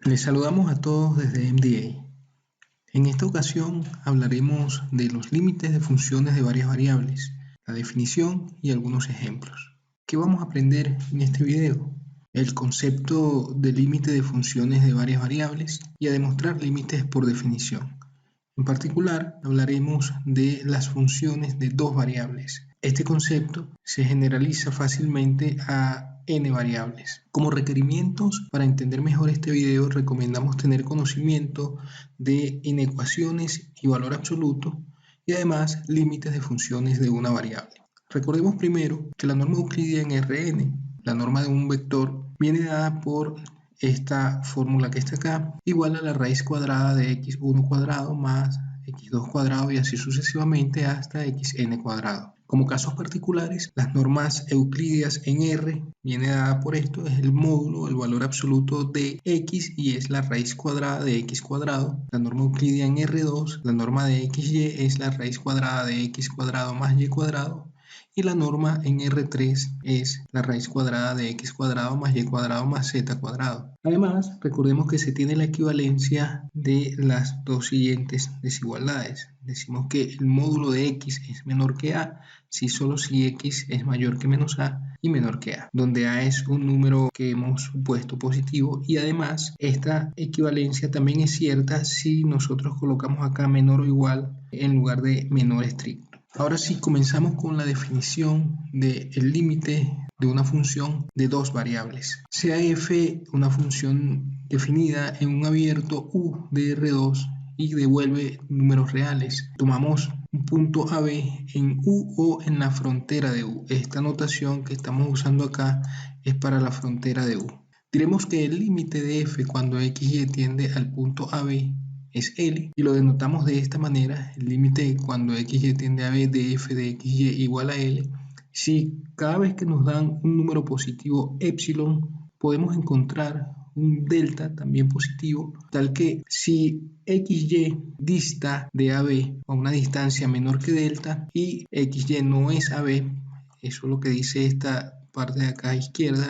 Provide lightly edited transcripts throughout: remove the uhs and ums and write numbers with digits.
Les saludamos a todos desde MDA. En esta ocasión hablaremos de los límites de funciones de varias variables, la definición y algunos ejemplos. ¿Qué vamos a aprender en este video? El concepto de límite de funciones de varias variables y a demostrar límites por definición. En particular, hablaremos de las funciones de dos variables. Este concepto se generaliza fácilmente a n variables. Como requerimientos, para entender mejor este video, recomendamos tener conocimiento de inecuaciones y valor absoluto y además límites de funciones de una variable. Recordemos primero que la norma euclidia en Rn, la norma de un vector, viene dada por esta fórmula que está acá, igual a la raíz cuadrada de x1 cuadrado más x2 cuadrado y así sucesivamente hasta xn cuadrado. Como casos particulares, las normas euclidias en R viene dada por esto, es el módulo, el valor absoluto de x y es la raíz cuadrada de x cuadrado. La norma euclidia en R2, la norma de xy es la raíz cuadrada de x cuadrado más y cuadrado. Y la norma en R3 es la raíz cuadrada de x cuadrado más y cuadrado más z cuadrado. Además, recordemos que se tiene la equivalencia de las dos siguientes desigualdades. Decimos que el módulo de x es menor que a solo si x es mayor que menos a y menor que a, donde a es un número que hemos supuesto positivo y además esta equivalencia también es cierta si nosotros colocamos acá menor o igual en lugar de menor estricto. Ahora sí, comenzamos con la definición del límite de una función de dos variables. Sea f una función definida en un abierto u de R2 y devuelve números reales. Tomamos un punto AB en U o en la frontera de U. Esta notación que estamos usando acá es para la frontera de U. Diremos que el límite de f cuando xy tiende al punto AB es L y lo denotamos de esta manera, el límite cuando xy tiende a B de f de xy igual a L. Si cada vez que nos dan un número positivo epsilon, podemos encontrar un delta también positivo, tal que si xy dista de AB a una distancia menor que delta y xy no es AB, eso es lo que dice esta parte de acá a izquierda,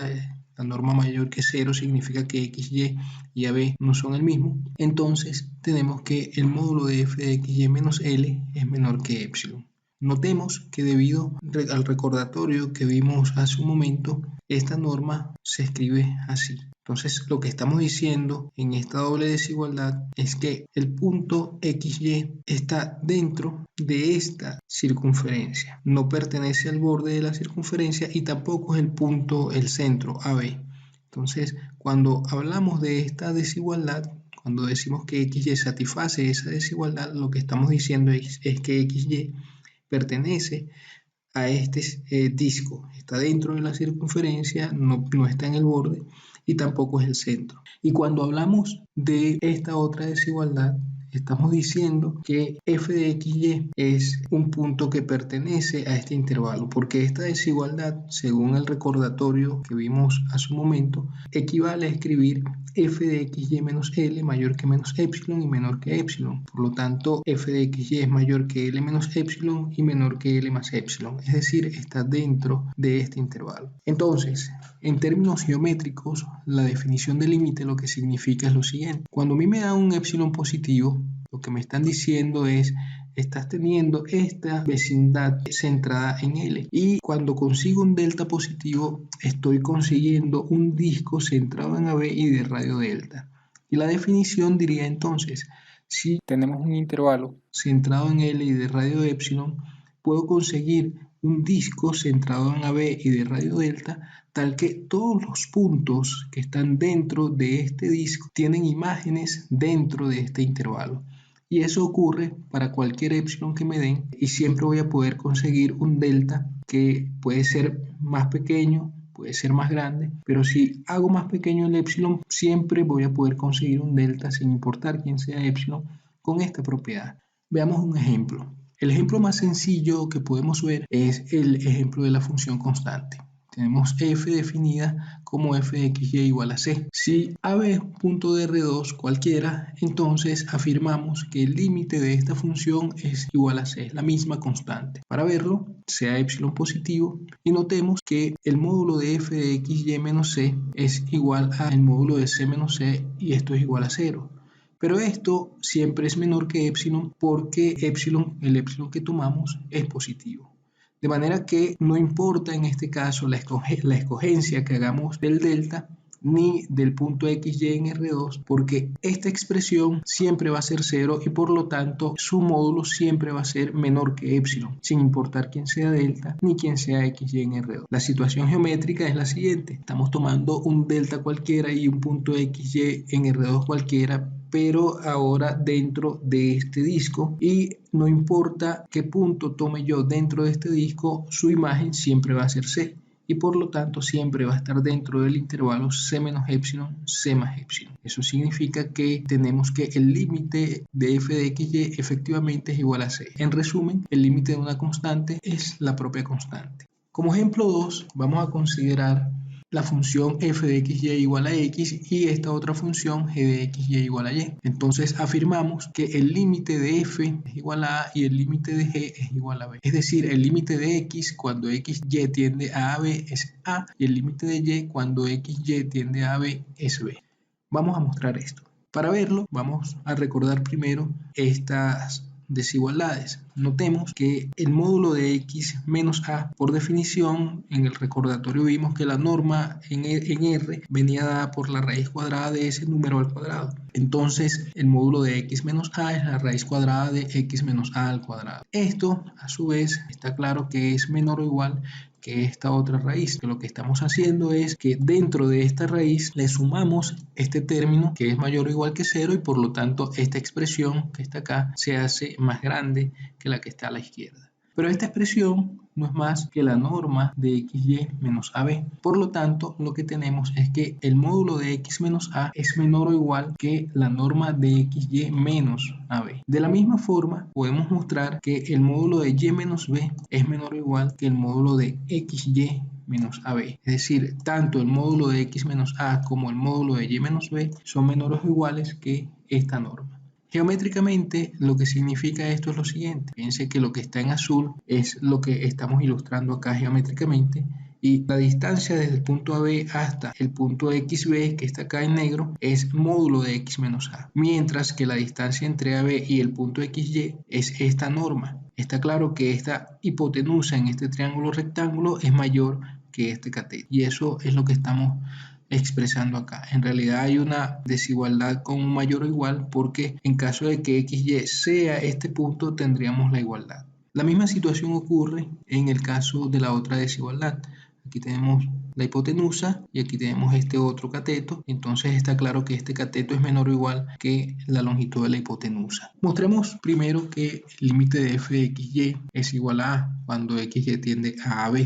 la norma mayor que 0 significa que xy y AB no son el mismo, entonces tenemos que el módulo de f de xy menos L es menor que epsilon. Notemos que debido al recordatorio que vimos hace un momento, esta norma se escribe así. Entonces lo que estamos diciendo en esta doble desigualdad es que el punto XY está dentro de esta circunferencia. No pertenece al borde de la circunferencia y tampoco es el punto, el centro AB. Entonces cuando hablamos de esta desigualdad, cuando decimos que XY satisface esa desigualdad, lo que estamos diciendo es que XY pertenece a este disco, está dentro de la circunferencia, no está en el borde y tampoco es el centro. Y cuando hablamos de esta otra desigualdad, estamos diciendo que f de xy es un punto que pertenece a este intervalo, porque esta desigualdad, según el recordatorio que vimos hace un momento, equivale a escribir f de xy menos L mayor que menos epsilon y menor que epsilon. Por lo tanto, f de xy es mayor que L menos epsilon y menor que L más epsilon, es decir, está dentro de este intervalo. Entonces, en términos geométricos, la definición de límite lo que significa es lo siguiente. Cuando a mí me da un epsilon positivo, lo que me están diciendo es estás teniendo esta vecindad centrada en L y cuando consigo un delta positivo estoy consiguiendo un disco centrado en AB y de radio delta. Y la definición diría entonces, si tenemos un intervalo centrado en L y de radio epsilon, puedo conseguir un disco centrado en AB y de radio delta tal que todos los puntos que están dentro de este disco tienen imágenes dentro de este intervalo. Y eso ocurre para cualquier epsilon que me den y siempre voy a poder conseguir un delta que puede ser más pequeño, puede ser más grande, pero si hago más pequeño el epsilon, siempre voy a poder conseguir un delta sin importar quién sea epsilon con esta propiedad. Veamos un ejemplo. El ejemplo más sencillo que podemos ver es el ejemplo de la función constante. tenemos f definida como f de xy igual a c. Si AB es un punto de R2 cualquiera, entonces afirmamos que el límite de esta función es igual a c, es la misma constante. Para verlo, sea epsilon positivo, y notemos que el módulo de f de xy menos c es igual al módulo de c menos c, y esto es igual a 0. Pero esto siempre es menor que epsilon porque el epsilon que tomamos es positivo. De manera que no importa en este caso la escogencia que hagamos del delta ni del punto xy en R2, porque esta expresión siempre va a ser 0 y por lo tanto su módulo siempre va a ser menor que epsilon, sin importar quién sea delta ni quién sea xy en R2. La situación geométrica es la siguiente: estamos tomando un delta cualquiera y un punto xy en R2 cualquiera, pero ahora dentro de este disco, y no importa qué punto tome yo dentro de este disco, su imagen siempre va a ser C, y por lo tanto siempre va a estar dentro del intervalo C menos epsilon, C más epsilon. Eso significa que tenemos que el límite de f de xy efectivamente es igual a C. En resumen, el límite de una constante es la propia constante. Como ejemplo 2, vamos a considerar la función f de xy igual a x y esta otra función g de xy igual a y. Entonces afirmamos que el límite de f es igual a a y el límite de g es igual a b. Es decir, el límite de x cuando xy tiende a ab es a y el límite de y cuando xy tiende a ab es b. Vamos a mostrar esto. Para verlo, vamos a recordar primero estas desigualdades. Notemos que el módulo de x menos a, por definición, en el recordatorio vimos que la norma en R venía dada por la raíz cuadrada de ese número al cuadrado. Entonces, el módulo de x menos a es la raíz cuadrada de x menos a al cuadrado. Esto, a su vez, está claro que es menor o igual que esta otra raíz, que lo que estamos haciendo es que dentro de esta raíz le sumamos este término que es mayor o igual que 0 y por lo tanto esta expresión que está acá se hace más grande que la que está a la izquierda. Pero esta expresión no es más que la norma de xy menos ab. Por lo tanto, lo que tenemos es que el módulo de x menos a es menor o igual que la norma de xy menos ab. De la misma forma, podemos mostrar que el módulo de y menos b es menor o igual que el módulo de xy menos ab. Es decir, tanto el módulo de x menos a como el módulo de y menos b son menores o iguales que esta norma. Geométricamente, lo que significa esto es lo siguiente. Fíjense que lo que está en azul es lo que estamos ilustrando acá geométricamente y la distancia desde el punto AB hasta el punto XB, que está acá en negro, es módulo de x menos a, mientras que la distancia entre AB y el punto XY es esta norma. Está claro que esta hipotenusa en este triángulo rectángulo es mayor que este cateto y eso es lo que estamos expresando acá. En realidad hay una desigualdad con un mayor o igual porque en caso de que xy sea este punto tendríamos la igualdad. La misma situación ocurre en el caso de la otra desigualdad. Aquí tenemos la hipotenusa y aquí tenemos este otro cateto, entonces está claro que este cateto es menor o igual que la longitud de la hipotenusa. Mostremos primero que el límite de f de xy es igual a a cuando xy tiende a ab.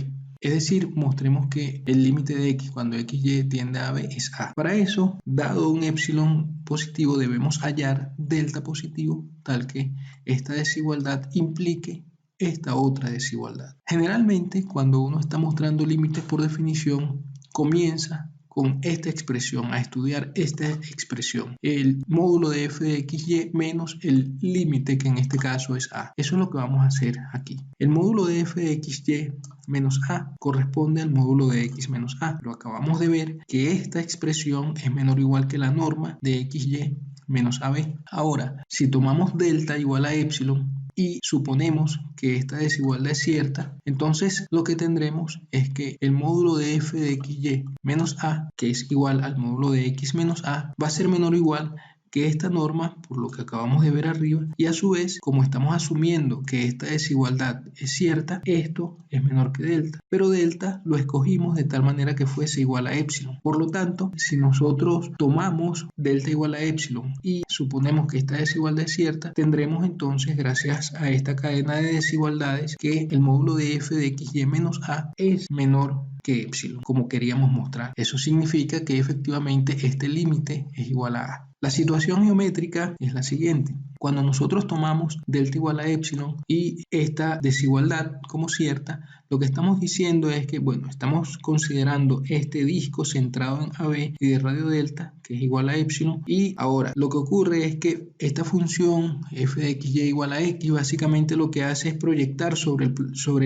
Es decir, mostremos que el límite de x cuando xy tiende a b es a. Para eso, dado un epsilon positivo, debemos hallar delta positivo tal que esta desigualdad implique esta otra desigualdad. Generalmente, cuando uno está mostrando límites por definición, comienza con esta expresión, a estudiar esta expresión, el módulo de f de xy menos el límite que en este caso es a. Eso es lo que vamos a hacer aquí. El módulo de f de xy menos a corresponde al módulo de x menos a, pero acabamos de ver que esta expresión es menor o igual que la norma de xy menos ab. Ahora, si tomamos delta igual a epsilon, y suponemos que esta desigualdad es cierta, entonces lo que tendremos es que el módulo de f de xy menos a, que es igual al módulo de x menos a, va a ser menor o igual que esta norma, por lo que acabamos de ver arriba, y a su vez, como estamos asumiendo que esta desigualdad es cierta, esto es menor que delta, pero delta lo escogimos de tal manera que fuese igual a epsilon. Por lo tanto, si nosotros tomamos delta igual a epsilon y suponemos que esta desigualdad es cierta, tendremos entonces, gracias a esta cadena de desigualdades, que el módulo de f de xy menos a es menor que epsilon, como queríamos mostrar. Eso significa que efectivamente este límite es igual a a. La situación geométrica es la siguiente. Cuando nosotros tomamos delta igual a epsilon y esta desigualdad como cierta, Lo que estamos diciendo es que, bueno, estamos considerando este disco centrado en AB y de radio delta, que es igual a epsilon, y ahora lo que ocurre es que esta función f de xy igual a x básicamente lo que hace es proyectar sobre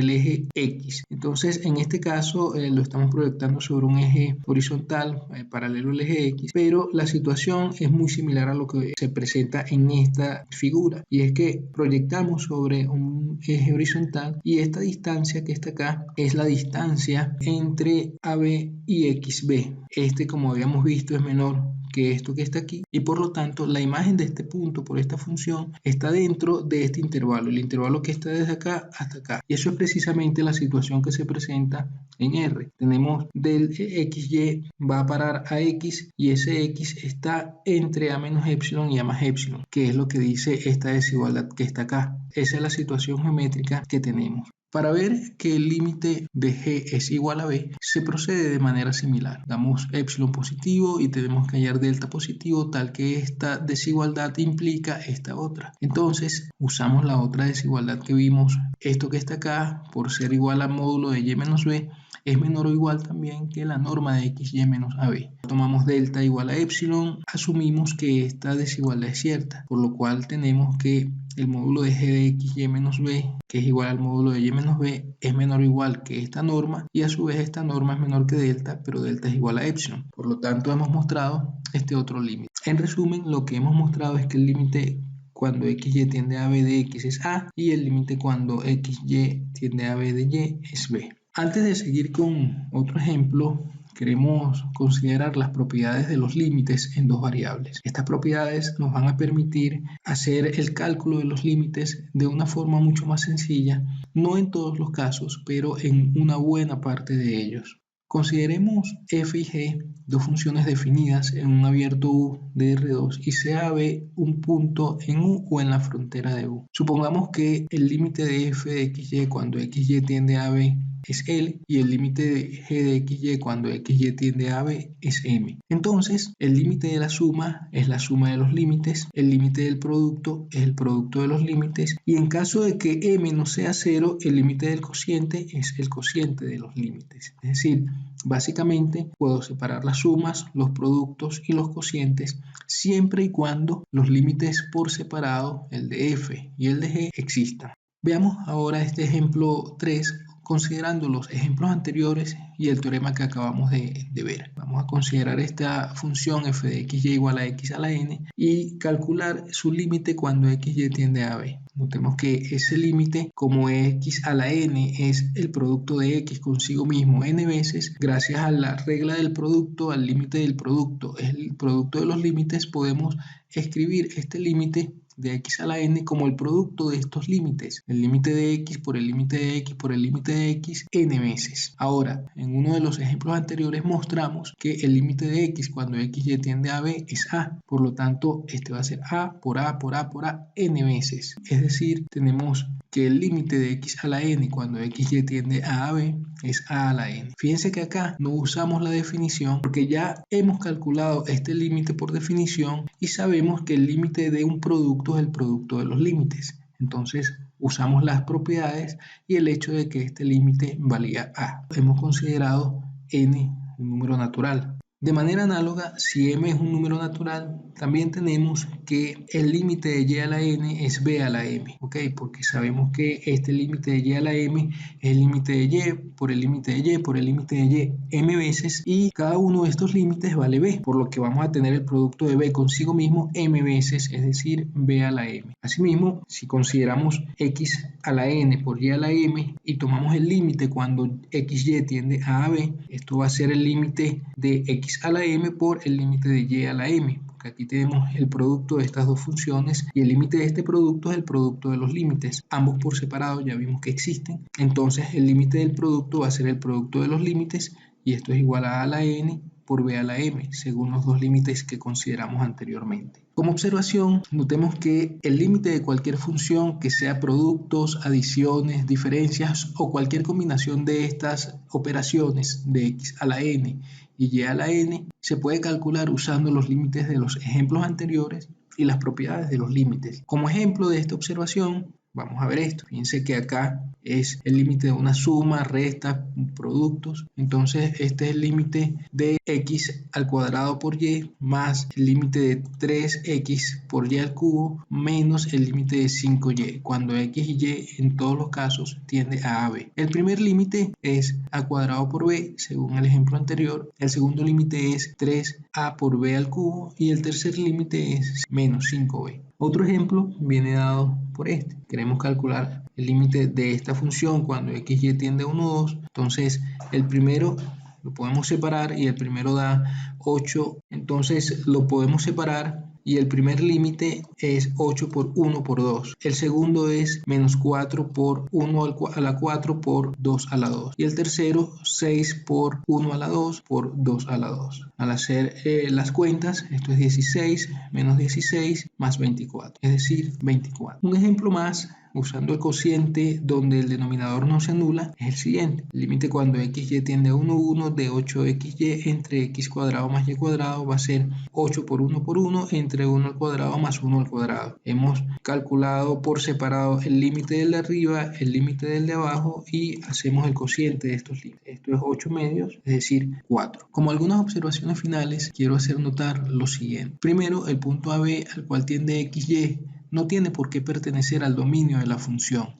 el eje x. Entonces, en este caso lo estamos proyectando sobre un eje horizontal paralelo al eje x, pero la situación es muy similar a lo que se presenta en esta figura, y es que proyectamos sobre un eje horizontal y esta distancia que está acá es la distancia entre AB y XB. Este, como habíamos visto, es menor que esto que está aquí, y por lo tanto la imagen de este punto por esta función está dentro de este intervalo, el intervalo que está desde acá hasta acá, y eso es precisamente la situación que se presenta en R. Tenemos del XY va a parar a X, y ese X está entre A menos epsilon y A más epsilon, que es lo que dice esta desigualdad que está acá. Esa es la situación geométrica que tenemos. Para ver que el límite de G es igual a B, se procede de manera similar. Damos epsilon positivo y tenemos que hallar delta positivo, tal que esta desigualdad implica esta otra. Entonces, usamos la otra desigualdad que vimos. Esto que está acá, por ser igual a módulo de y menos b, es menor o igual también que la norma de xy menos ab. Tomamos delta igual a epsilon, asumimos que esta desigualdad es cierta, por lo cual tenemos que el módulo de g de xy menos b, que es igual al módulo de y menos b, es menor o igual que esta norma, y a su vez esta norma es menor que delta, pero delta es igual a epsilon. Por lo tanto, hemos mostrado este otro límite. En resumen, lo que hemos mostrado es que el límite cuando xy tiende a b de x es a, y el límite cuando xy tiende a b de y es b. Antes de seguir con otro ejemplo, queremos considerar las propiedades de los límites en dos variables. Estas propiedades nos van a permitir hacer el cálculo de los límites de una forma mucho más sencilla, no en todos los casos, pero en una buena parte de ellos. Consideremos f y g dos funciones definidas en un abierto U de R2 y sea B un punto en U o en la frontera de U. Supongamos que el límite de f de xy cuando xy tiende a B es L y el límite de g de xy cuando xy tiende a B es M. Entonces, el límite de la suma es la suma de los límites, el límite del producto es el producto de los límites, y en caso de que M no sea 0, el límite del cociente es el cociente de los límites. Es decir, básicamente puedo separar las sumas, los productos y los cocientes siempre y cuando los límites por separado, el de f y el de g, existan. Veamos ahora este ejemplo 3 considerando los ejemplos anteriores y el teorema que acabamos de ver. Vamos a considerar esta función f de xy igual a x a la n y calcular su límite cuando xy tiende a b. Notemos que ese límite, como x a la n es el producto de x consigo mismo n veces, gracias a la regla del producto, al límite del producto, es el producto de los límites, podemos escribir este límite de x a la n como el producto de estos límites, el límite de x por el límite de x por el límite de x n veces. Ahora, en uno de los ejemplos anteriores mostramos que el límite de x cuando xy tiende a b es a, por lo tanto este va a ser a por a por a por a n veces. Es decir, tenemos que el límite de x a la n cuando xy tiende a b es a la n. Fíjense que acá no usamos la definición porque ya hemos calculado este límite por definición y sabemos que el límite de un producto es el producto de los límites. Entonces usamos las propiedades y el hecho de que este límite valía a. Hemos considerado n un número natural. De manera análoga, si m es un número natural, también tenemos que el límite de y a la n es b a la m, ¿ok? Porque sabemos que este límite de y a la m es el límite de y por el límite de y por el límite de y m veces, y cada uno de estos límites vale b, por lo que vamos a tener el producto de b consigo mismo m veces, es decir, b a la m. Asimismo, si consideramos x a la n por y a la m y tomamos el límite cuando xy tiende a b, esto va a ser el límite de x a la m por el límite de y a la m, porque aquí tenemos el producto de estas dos funciones y el límite de este producto es el producto de los límites, ambos por separado ya vimos que existen, entonces el límite del producto va a ser el producto de los límites y esto es igual a la n por b a la m, según los dos límites que consideramos anteriormente. Como observación, notemos que el límite de cualquier función que sea productos, adiciones, diferencias o cualquier combinación de estas operaciones de x a la n y y a la n se puede calcular usando los límites de los ejemplos anteriores y las propiedades de los límites. Como ejemplo de esta observación, Vamos a ver esto. Fíjense que acá es el límite de una suma, resta, productos. Entonces este es el límite de x al cuadrado por y más el límite de 3x por y al cubo menos el límite de 5y, cuando x y y en todos los casos tiende a b. El primer límite es a cuadrado por b, según el ejemplo anterior. El segundo límite es 3a por b al cubo y el tercer límite es menos 5b. Otro ejemplo viene dado por este. Queremos calcular el límite de esta función cuando x y tiende a 1, 2. Entonces el primero lo podemos separar y el primero da 8. Entonces lo podemos separar y el primer límite es 8 por 1 por 2. El segundo es menos 4 por 1 a la 4 por 2 a la 2. Y el tercero 6 por 1 a la 2 por 2 a la 2. Al hacer las cuentas, esto es 16 menos 16 más 24, es decir, 24. Un ejemplo más usando el cociente donde el denominador no se anula es el siguiente. El límite cuando xy tiende a 1, 1 de 8xy entre x cuadrado más y cuadrado va a ser 8 por 1 por 1 entre 1 al cuadrado más 1 al cuadrado. Hemos calculado por separado el límite del de arriba, el límite del de abajo y hacemos el cociente de estos límites. Esto es 8 medios, es decir, 4. Como algunas observaciones finales, quiero hacer notar lo siguiente. Primero, el punto AB al cual tiende xy no tiene por qué pertenecer al dominio de la función.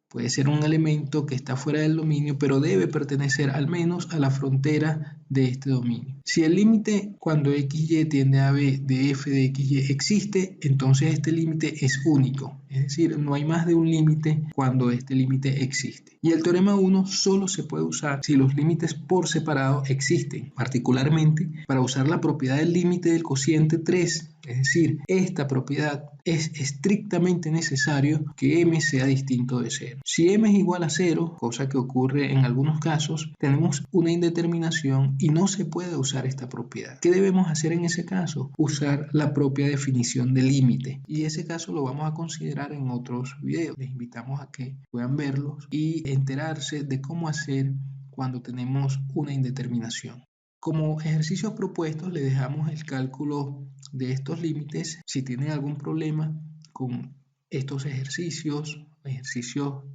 Puede ser un elemento que está fuera del dominio, pero debe pertenecer al menos a la frontera de este dominio. Si el límite cuando xy tiende a b de f de xy existe, entonces este límite es único. Es decir, no hay más de un límite cuando este límite existe. Y el teorema 1 solo se puede usar si los límites por separado existen, particularmente para usar la propiedad del límite del cociente 3. Es decir, esta propiedad es estrictamente necesario que m sea distinto de 0. Si m es igual a 0, cosa que ocurre en algunos casos, tenemos una indeterminación y no se puede usar esta propiedad. ¿Qué debemos hacer en ese caso? Usar la propia definición de límite. Y ese caso lo vamos a considerar en otros videos. Les invitamos a que puedan verlos y enterarse de cómo hacer cuando tenemos una indeterminación. Como ejercicios propuestos le dejamos el cálculo de estos límites. Si tienen algún problema con estos ejercicios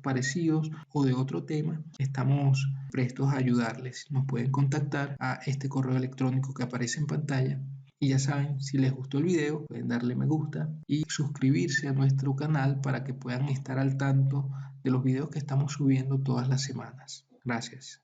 parecidos o de otro tema, estamos prestos a ayudarles. Nos pueden contactar a este correo electrónico que aparece en pantalla. Y ya saben, si les gustó el video, pueden darle me gusta y suscribirse a nuestro canal para que puedan estar al tanto de los videos que estamos subiendo todas las semanas. Gracias.